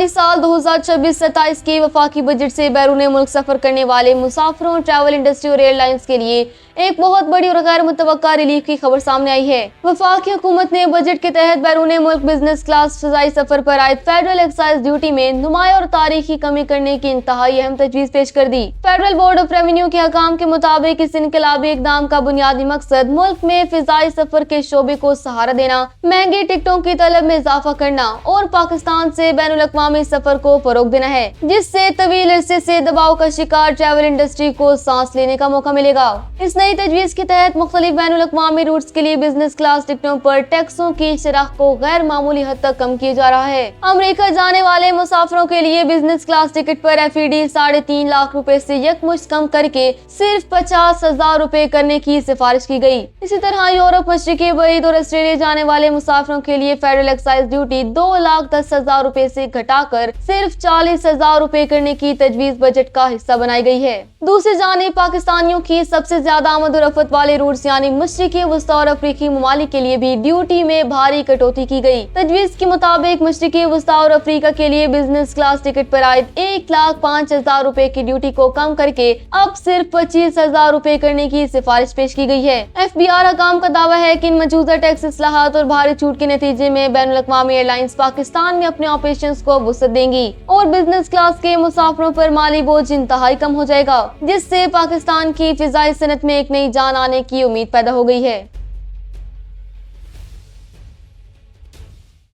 माली साल 2026-27 के वफाकी बजट से बैरून मुल्क सफर करने वाले मुसाफिरों, ट्रैवल इंडस्ट्री और एयरलाइंस के लिए एक बहुत बड़ी और गैर मुतवक्का रिलीफ की खबर सामने आई है। वफाकी हुकूमत ने बजट के तहत बैरून मुल्क बिजनेस क्लास फिजाई सफर पर आयद फेडरल एक्साइज ड्यूटी में नुमाया और तारीखी कमी करने की इंतहाई अहम तजवीज पेश कर दी। फेडरल बोर्ड ऑफ रेवेन्यू के हकाम के मुताबिक इस इनकलाबी इकदाम का बुनियादी मकसद मुल्क में फिजाई सफर के शोबे को सहारा देना, महंगी टिकटों की तलब में इजाफा करना और पाकिस्तान से बैनुल अक़वामी सफर को फरोग देना है, जिससे तवील अरसे से दबाव का शिकार ट्रैवल इंडस्ट्री को सांस लेने का मौका मिलेगा। इस नई तजवीज के तहत मुख्तलिफ बैनुल अक़वामी रूट्स के लिए बिजनेस क्लास टिकटों पर टैक्सों की शरह को गैर मामूली हद तक कम किया जा रहा है। अमेरिका जाने वाले मुसाफिरों के लिए बिजनेस क्लास टिकट पर FED 3.5 लाख रुपए से यकमुश्त कम करके सिर्फ 50,000 रुपए करने की सिफारिश की गई। इसी तरह यूरोप, मशरिकी बरीद और ऑस्ट्रेलिया जाने वाले मुसाफिरों के लिए फेडरल एक्साइज ड्यूटी 2,10,000 रुपए से घटाकर सिर्फ 40,000 रुपए करने की तजवीज बजट का हिस्सा बनाई गई है। दूसरी जानिब पाकिस्तानियों की सबसे ज्यादा आमद और रफ्त वाले रूट्स यानी मशरिकी वस्ता और अफ्रीकी ममालिक के लिए भी ड्यूटी में भारी कटौती की गई। तजवीज के मुताबिक मशरिकी वस्ता और अफ्रीका के लिए बिजनेस क्लास टिकट पर आयद 1,05,000 रुपए की ड्यूटी को कम करके अब सिर्फ 25,000 रुपए करने की सिफारिश पेश की गई है। FBR हकाम का दावा है कि इन मौजूदा टैक्स इस्लाहात और भारी छूट के नतीजे में बैनुल अक़वामी एयरलाइंस पाकिस्तान में अपने ऑपरेशंस को वुसअत देंगी और बिजनेस क्लास के मुसाफिरों पर माली बोझ इंतहाई कम हो जाएगा, जिससे पाकिस्तान की फिजाई सनत में एक नई जान आने की उम्मीद पैदा हो गई है।